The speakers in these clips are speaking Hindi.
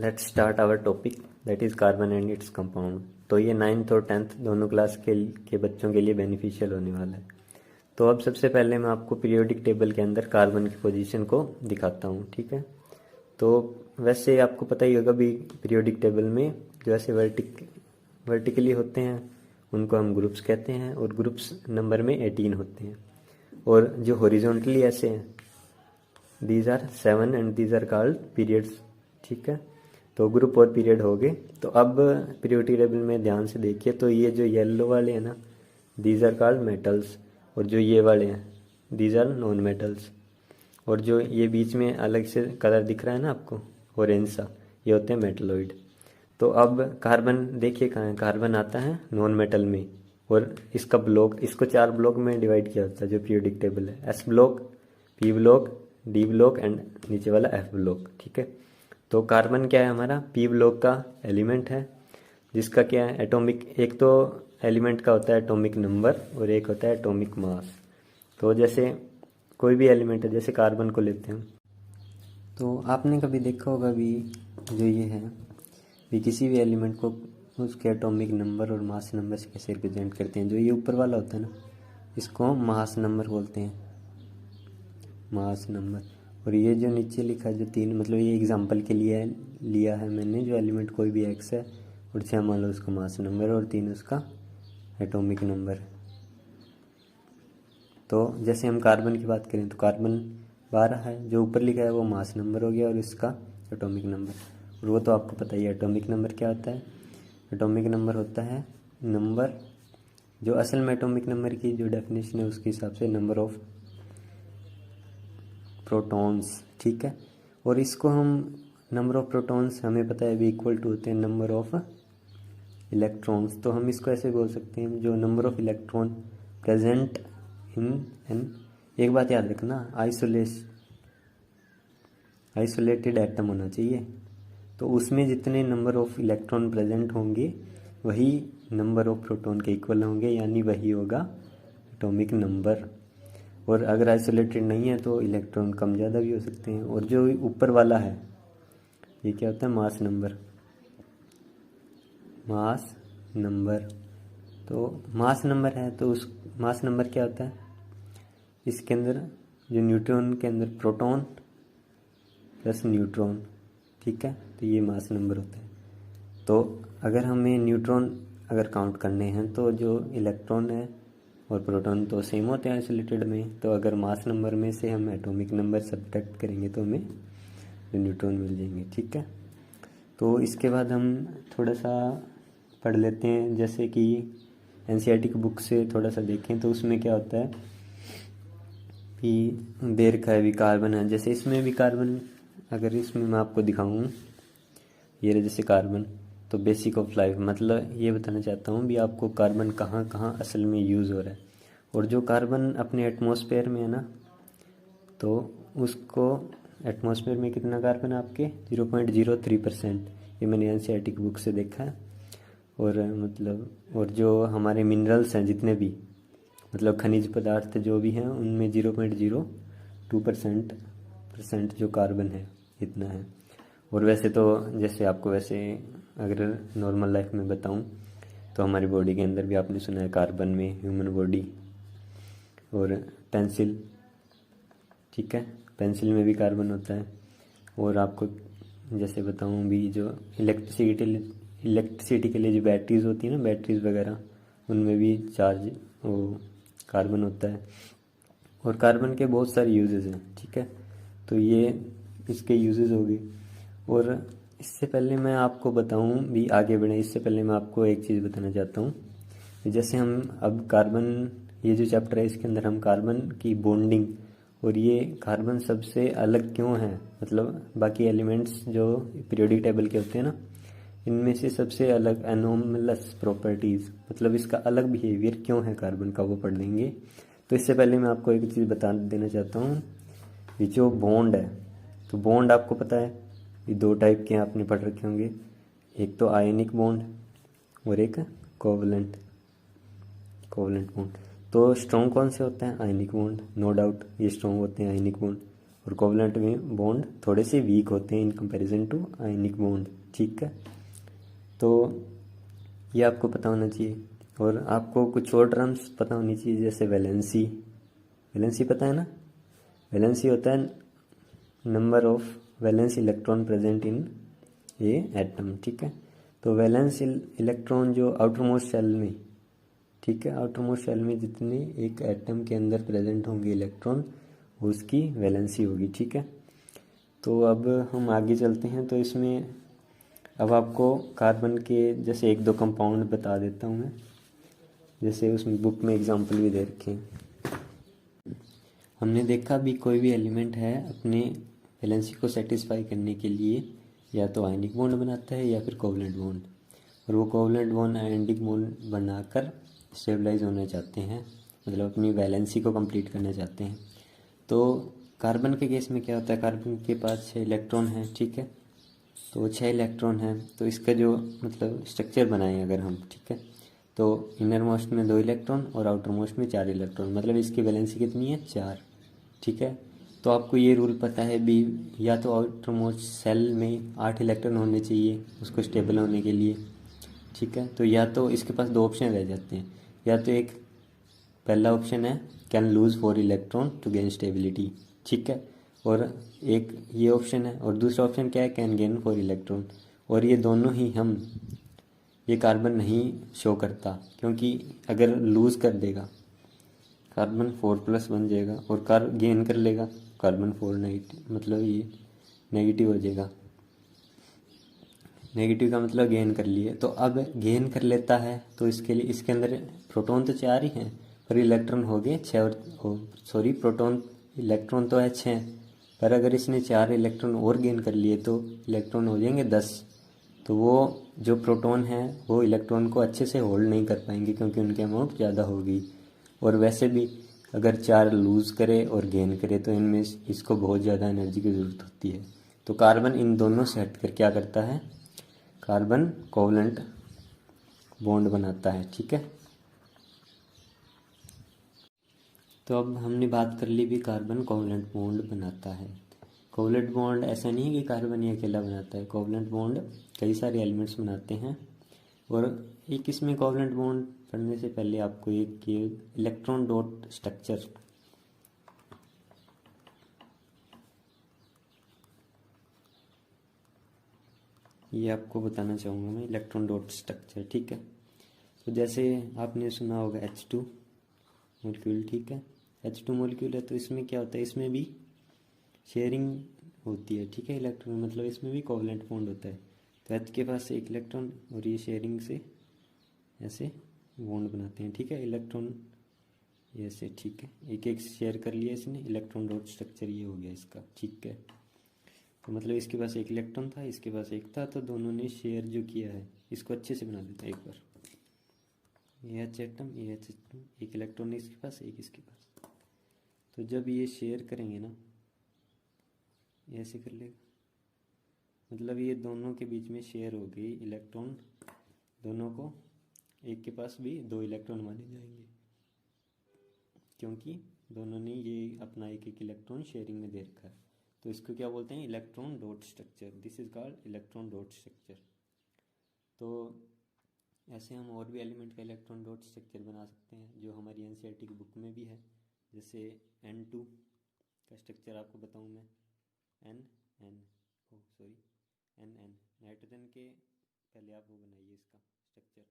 Let's start our topic that is carbon and its compound. तो ये 9th और 10th दोनों क्लास के बच्चों के लिए बेनिफिशियल होने वाला है। तो अब सबसे पहले मैं आपको पीरियोडिक टेबल के अंदर कार्बन की पोजीशन को दिखाता हूँ, ठीक है। तो वैसे आपको पता ही होगा भी पीरियोडिक टेबल में जो ऐसे वर्टिकली होते हैं उनको हम ग्रुप्स कहते हैं और ग्रुप्स नंबर में 18 होते हैं, और जो हॉरिजॉन्टली ऐसे हैं these are 7 and these are called periods, ठीक है। तो ग्रुप और पीरियड हो गए। तो अब पीरियोडिक टेबल में ध्यान से देखिए, तो ये जो येलो वाले हैं ना दीज आर कॉल्ड मेटल्स, और जो ये वाले हैं दीज आर नॉन मेटल्स, और जो ये बीच में अलग से कलर दिख रहा है ना आपको ऑरेंज सा, ये होते हैं मेटलॉइड। तो अब कार्बन देखिए कहाँ है, कार्बन आता है नॉन मेटल में, और इसका ब्लॉक, इसको 4 ब्लॉक में डिवाइड किया होता है जो पीरियोडिक टेबल है, S block, P block, D block and नीचे वाला एफ ब्लॉक, ठीक है। तो कार्बन क्या है हमारा पी ब्लॉक का एलिमेंट है, जिसका क्या है एटॉमिक, एक तो एलिमेंट का होता है एटॉमिक नंबर और एक होता है एटॉमिक मास। तो जैसे कोई भी एलिमेंट है, जैसे कार्बन को लेते हैं, तो आपने कभी देखा होगा भी जो ये है भी किसी भी एलिमेंट को उसके एटॉमिक नंबर और मास नंबर से कैसे रिप्रेजेंट करते हैं। जो ये ऊपर वाला होता है ना इसको मास नंबर बोलते हैं, मास नंबर। और ये जो नीचे लिखा है जो 3, मतलब ये एग्जांपल के लिए लिया है मैंने, जो एलिमेंट कोई भी एक्स है और 6 मान लो उसका मास नंबर और 3 उसका एटॉमिक नंबर। तो जैसे हम कार्बन की बात करें तो कार्बन 12 है, जो ऊपर लिखा है वो मास नंबर हो गया और इसका एटॉमिक नंबर। और वो तो आपको पता ही है एटॉमिक नंबर क्या होता है। एटॉमिक नंबर होता है नंबर, जो असल में एटॉमिक नंबर की जो डेफिनेशन है उसके हिसाब से नंबर ऑफ प्रोटॉन्स, ठीक है। और इसको हम नंबर ऑफ प्रोटॉन्स हमें पता है भी इक्वल टू होते हैं नंबर ऑफ इलेक्ट्रॉन्स। तो हम इसको ऐसे बोल सकते हैं जो number of electron present in an, एक बात याद रखना आइसोलेटेड एटम होना चाहिए, तो उसमें जितने नंबर ऑफ इलेक्ट्रॉन प्रेजेंट होंगे वही नंबर ऑफ प्रोटॉन के इक्वल होंगे, यानी वही होगा एटॉमिक नंबर। और अगर आइसोलेटेड नहीं है तो इलेक्ट्रॉन कम ज़्यादा भी हो सकते हैं। और जो ऊपर वाला है ये क्या होता है मास नंबर, मास नंबर। तो मास नंबर है तो उस मास नंबर क्या होता है, इसके अंदर जो न्यूट्रॉन के अंदर प्रोटॉन प्लस न्यूट्रॉन, ठीक है, तो ये मास नंबर होता है। तो अगर हमें न्यूट्रॉन अगर काउंट करने हैं तो जो इलेक्ट्रॉन है और प्रोटॉन तो सेम होते हैं आइसोलेटेड में, तो अगर मास नंबर में से हम एटॉमिक नंबर सब्ट्रैक्ट करेंगे तो हमें न्यूट्रॉन मिल जाएंगे, ठीक है। तो इसके बाद हम थोड़ा सा पढ़ लेते हैं, जैसे कि एनसीईआरटी की बुक से थोड़ा सा देखें तो उसमें क्या होता है कि देर का भी कार्बन है, जैसे इसमें भी कार्बन, अगर इसमें मैं आपको दिखाऊं ये रहे जैसे कार्बन, तो बेसिक ऑफ लाइफ, मतलब ये बताना चाहता हूँ भी आपको कार्बन कहाँ कहाँ असल में यूज़ हो रहा है। और जो कार्बन अपने एटमॉस्फेयर में है ना, तो उसको एटमॉस्फेयर में कितना कार्बन है आपके 0.03%, ये मैंने एनसीईआरटी की बुक से देखा है। और मतलब और जो हमारे मिनरल्स हैं जितने भी, मतलब खनिज पदार्थ जो भी हैं उनमें 0.02% जो कार्बन है इतना है। और वैसे तो जैसे आपको वैसे अगर नॉर्मल लाइफ में बताऊं तो हमारी बॉडी के अंदर भी आपने सुना है कार्बन में ह्यूमन बॉडी और पेंसिल, ठीक है, पेंसिल में भी कार्बन होता है। और आपको जैसे बताऊं भी जो इलेक्ट्रिसिटी के लिए जो बैटरीज होती है ना, बैटरीज वगैरह, उनमें भी चार्ज वो कार्बन होता है। और कार्बन के बहुत सारे यूजेस हैं, ठीक है। तो ये इसके यूजेस हो गए। और इससे पहले मैं आपको बताऊं भी आगे बढ़े, इससे पहले मैं आपको एक चीज़ बताना चाहता हूँ। जैसे हम अब कार्बन, ये जो चैप्टर है इसके अंदर हम कार्बन की बॉन्डिंग, और ये कार्बन सबसे अलग क्यों है, मतलब बाकी एलिमेंट्स जो पीरियोडिक टेबल के होते हैं ना इनमें से सबसे अलग एनोमलस प्रॉपर्टीज़, मतलब इसका अलग बिहेवियर क्यों है कार्बन का, वो पढ़ लेंगे। तो इससे पहले मैं आपको एक चीज़ बता देना चाहता हूँ, ये जो बॉन्ड है, तो बॉन्ड आपको पता है ये 2 टाइप के आपने पढ़ रखे होंगे, एक तो आयनिक बॉन्ड और एक कोवलेंट बॉन्ड। तो स्ट्रॉन्ग कौन से होते हैं, आयनिक बॉन्ड, नो डाउट ये स्ट्रॉन्ग होते हैं आयनिक बॉन्ड। और कोवलेंट में बॉन्ड थोड़े से वीक होते हैं in comparison to ionic bond, ठीक है। तो ये आपको पता होना चाहिए। और आपको कुछ और टर्म्स पता होनी चाहिए, जैसे वैलेंसी। वैलेंसी पता है ना? वैलेंसी होता है number of valence electron present in A atom, ठीक है। तो वैलेंस इलेक्ट्रॉन जो आउटर मोस्ट सेल में, ठीक है, आउटर मोस्ट सेल में जितने एक एटम के अंदर प्रेजेंट होंगे इलेक्ट्रॉन, उसकी वैलेंसी होगी, ठीक है। तो अब हम आगे चलते हैं। तो इसमें अब आपको कार्बन के जैसे एक दो कंपाउंड बता देता हूँ मैं, जैसे उसमें बुक में एग्जांपल भी दे रखे हैं। हमने देखा भी कोई भी एलिमेंट है अपने वैलेंसी को सेटिस्फाई करने के लिए या तो आयनिक बॉन्ड बनाता है या फिर कोवलेंट बॉन्ड, और वो कोवलेंट बॉन्ड आयनिक बॉन्ड बनाकर स्टेबलाइज होना चाहते हैं, मतलब अपनी वैलेंसी को कंप्लीट करना चाहते हैं। तो कार्बन के केस में क्या होता है, कार्बन के पास 6 इलेक्ट्रॉन हैं, ठीक है। तो 6 इलेक्ट्रॉन हैं, तो इसका जो मतलब स्ट्रक्चर बनाएं अगर हम, ठीक है, तो इनर मोस्ट में 2 इलेक्ट्रॉन और आउटर मोस्ट में 4 इलेक्ट्रॉन, मतलब इसकी वैलेंसी कितनी है, 4, ठीक है। तो आपको ये रूल पता है भी, या तो आउटर मोस्ट सेल में 8 इलेक्ट्रॉन होने चाहिए उसको स्टेबल होने के लिए, ठीक है। तो या तो इसके पास 2 ऑप्शन रह जाते हैं, या तो एक पहला ऑप्शन है can lose 4 electron to gain stability, ठीक है, और एक ये ऑप्शन है, और दूसरा ऑप्शन क्या है, कैन गेन 4 इलेक्ट्रॉन। और ये दोनों ही हम, ये कार्बन नहीं शो करता, क्योंकि अगर लूज़ कर देगा कार्बन 4+ बन जाएगा, और गेन कर लेगा कार्बन 4 नेगेटिव, मतलब ये नेगेटिव हो जाएगा। नेगेटिव का मतलब गेन कर लिए। तो अब गेन कर लेता है तो इसके लिए इसके अंदर प्रोटॉन तो 4 ही हैं, पर इलेक्ट्रॉन हो गए 6, और सॉरी प्रोटॉन इलेक्ट्रॉन तो है 6, पर अगर इसने 4 इलेक्ट्रॉन और गेन कर लिए तो इलेक्ट्रॉन हो जाएंगे 10। तो वो जो प्रोटॉन है वो इलेक्ट्रॉन को अच्छे से होल्ड नहीं कर पाएंगे, क्योंकि उनकी अमाउंट ज़्यादा होगी। और वैसे भी अगर 4 लूज़ करे और गेन करे तो इनमें इसको बहुत ज़्यादा एनर्जी की ज़रूरत होती है। तो कार्बन इन दोनों से हटकर क्या करता है, कार्बन कोवलेंट बॉन्ड बनाता है, ठीक है। तो अब हमने बात कर ली भी कार्बन कोवलेंट बॉन्ड बनाता है। कोवलेंट बॉन्ड ऐसा नहीं है कि कार्बन ही अकेला बनाता है, कोवलेंट बॉन्ड कई सारे एलिमेंट्स बनाते हैं। और एक इसमें कोवलेंट बॉन्ड पढ़ने से पहले आपको एक ये इलेक्ट्रॉन डॉट स्ट्रक्चर, ये आपको बताना चाहूँगा मैं, इलेक्ट्रॉन डॉट स्ट्रक्चर, ठीक है। तो जैसे आपने सुना होगा H2 मॉलिक्यूल, ठीक है, H2 मॉलिक्यूल है, तो इसमें क्या होता है, इसमें भी शेयरिंग होती है, ठीक है, इलेक्ट्रॉन, मतलब इसमें भी कोवलेंट बॉन्ड होता है। तो H के पास 1 इलेक्ट्रॉन, और ये शेयरिंग से ऐसे बॉन्ड बनाते हैं, ठीक है, इलेक्ट्रॉन ये ऐसे, ठीक है, एक एक शेयर कर लिया इसने, इलेक्ट्रॉन डॉट स्ट्रक्चर ये हो गया इसका, ठीक है। तो मतलब इसके पास 1 इलेक्ट्रॉन था, इसके पास 1 था, तो दोनों ने शेयर जो किया है, इसको अच्छे से बना देता है एक बार। ये H एटम, ये H एटम, 1 इलेक्ट्रॉन इसके पास, 1 इसके पास। तो जब ये शेयर करेंगे ना, ये ऐसे कर लेगा, मतलब ये दोनों के बीच में शेयर हो गई इलेक्ट्रॉन, दोनों को एक के पास भी 2 इलेक्ट्रॉन माने जाएंगे, क्योंकि दोनों ने ये अपना 1 इलेक्ट्रॉन शेयरिंग में दे रखा है। तो इसको क्या बोलते हैं, electron dot structure, this is called electron dot structure. तो ऐसे हम और भी एलिमेंट का इलेक्ट्रॉन डॉट स्ट्रक्चर बना सकते हैं, जो हमारी NCERT की बुक में भी है। जैसे N2 का स्ट्रक्चर आपको बताऊं मैं, NN नाइट्रोजन के, पहले आप वो बनाइए इसका स्ट्रक्चर,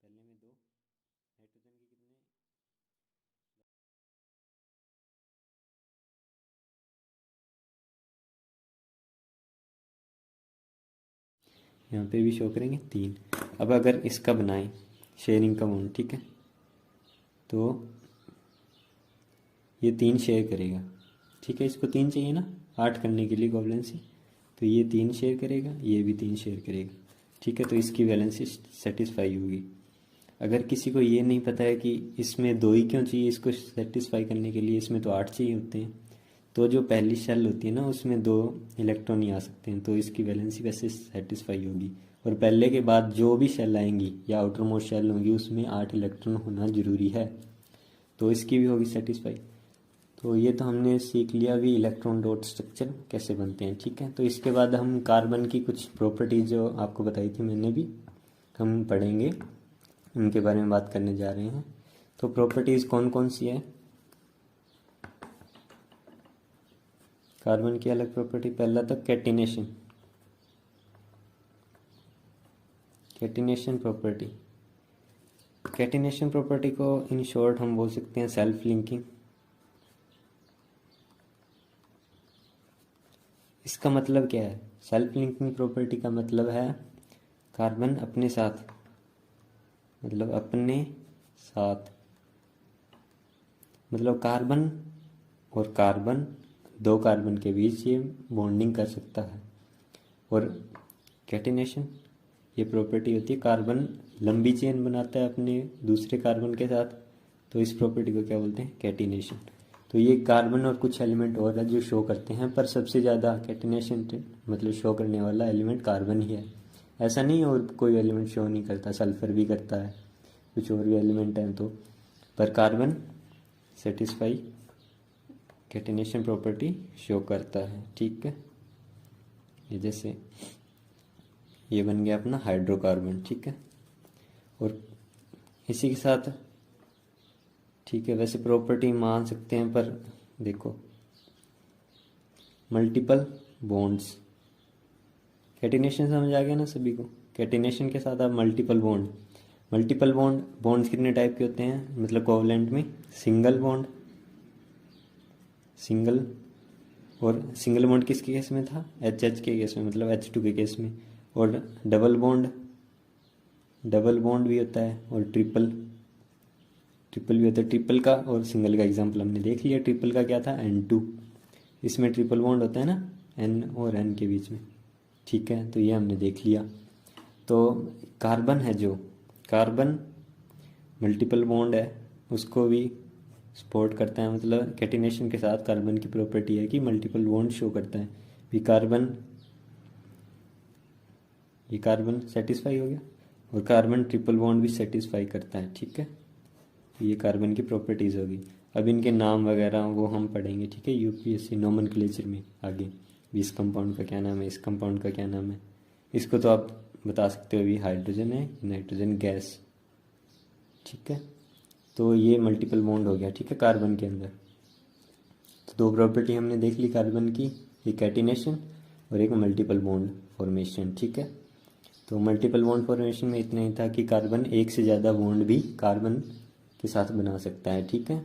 पहले में 2 नाइट्रोजन के कितने, यहाँ पे भी शो करेंगे 3। अब अगर इसका बनाएं शेयरिंग का बॉन्ड, ठीक है, तो ये 3 शेयर करेगा, ठीक है, इसको 3 चाहिए ना 8 करने के लिए कोवलेंसी, तो ये 3 शेयर करेगा, ये भी 3 शेयर करेगा, ठीक है। तो इसकी वैलेंसी सेटिस्फाई होगी। अगर किसी को ये नहीं पता है कि इसमें 2 ही क्यों चाहिए इसको सेटिस्फाई करने के लिए, इसमें तो 8 चाहिए होते हैं, तो जो पहली शेल होती है ना उसमें 2 इलेक्ट्रॉन ही आ सकते हैं, तो इसकी वैलेंसी वैसे सेटिस्फाई होगी। और पहले के बाद जो भी शेल आएंगी या आउटर मोस्ट शेल होंगी उसमें 8 इलेक्ट्रॉन होना ज़रूरी है, तो इसकी भी होगी सेटिस्फाई। तो ये तो हमने सीख लिया अभी इलेक्ट्रॉन डॉट स्ट्रक्चर कैसे बनते हैं, ठीक है। तो इसके बाद हम कार्बन की कुछ प्रॉपर्टीज जो आपको बताई थी मैंने भी, हम पढ़ेंगे, उनके बारे में बात करने जा रहे हैं। तो प्रॉपर्टीज कौन कौन सी है कार्बन की? अलग प्रॉपर्टी, पहला तो catenation, catenation property. Catenation property को इन शॉर्ट हम बोल सकते हैं सेल्फ लिंकिंग। इसका मतलब क्या है? सेल्फ लिंकिंग प्रॉपर्टी का मतलब है कार्बन अपने साथ, मतलब अपने साथ, मतलब कार्बन और कार्बन, दो कार्बन के बीच ये बॉन्डिंग कर सकता है। और कैटिनेशन ये प्रॉपर्टी होती है, कार्बन लंबी चेन बनाता है अपने दूसरे कार्बन के साथ, तो इस प्रॉपर्टी को क्या बोलते हैं? कैटिनेशन। तो ये कार्बन और कुछ एलिमेंट और है जो शो करते हैं, पर सबसे ज़्यादा कैटिनेशन मतलब शो करने वाला एलिमेंट कार्बन ही है। ऐसा नहीं और कोई एलिमेंट शो नहीं करता, सल्फर भी करता है, कुछ और भी एलिमेंट हैं, तो पर carbon satisfy catenation property show करता है, ठीक है। ये जैसे ये बन गया अपना हाइड्रोकार्बन, ठीक है। और इसी के साथ, ठीक है, वैसे प्रॉपर्टी मान सकते हैं, पर देखो मल्टीपल बॉन्ड्स, कैटिनेशन समझ आ गया ना सभी को? कैटिनेशन के साथ आप multiple bond, multiple bond, bonds कितने टाइप के होते हैं मतलब कोवलेंट में? सिंगल बॉन्ड, सिंगल, और सिंगल बॉन्ड किसके केस में था? एच के केस में, मतलब H2 के केस में। और डबल बॉन्ड, डबल बॉन्ड भी होता है, और ट्रिपल, ट्रिपल भी होता है। ट्रिपल का और सिंगल का एग्जांपल हमने देख लिया। ट्रिपल का क्या था? N2, इसमें ट्रिपल बॉन्ड होता है ना N और N के बीच में, ठीक है। तो ये हमने देख लिया। तो कार्बन है जो, कार्बन मल्टीपल बॉन्ड है, उसको भी सपोर्ट करता है, मतलब कैटिनेशन के साथ कार्बन की प्रॉपर्टी है कि मल्टीपल बॉन्ड शो करता है। भी कार्बन, ये कार्बन सेटिस्फाई हो गया, और कार्बन ट्रिपल बॉन्ड भी सेटिस्फाई करता है, ठीक है। ये कार्बन की प्रॉपर्टीज़ होगी। अब इनके नाम वगैरह वो हम पढ़ेंगे, ठीक है, यूपीएससी नोमेनक्लेचर में आगे, भी इस कंपाउंड का क्या नाम है, इस कंपाउंड का क्या नाम है। इसको तो आप बता सकते हो, भी हाइड्रोजन है, नाइट्रोजन गैस, ठीक है। तो ये मल्टीपल बॉन्ड हो गया, ठीक है, कार्बन के अंदर। तो दो प्रॉपर्टी हमने देख ली कार्बन की, एक कैटिनेशन और एक मल्टीपल बॉन्ड फॉर्मेशन, ठीक है। तो मल्टीपल बॉन्ड फॉर्मेशन में इतना ही था कि कार्बन एक से ज़्यादा बॉन्ड भी कार्बन के साथ बना सकता है, ठीक है।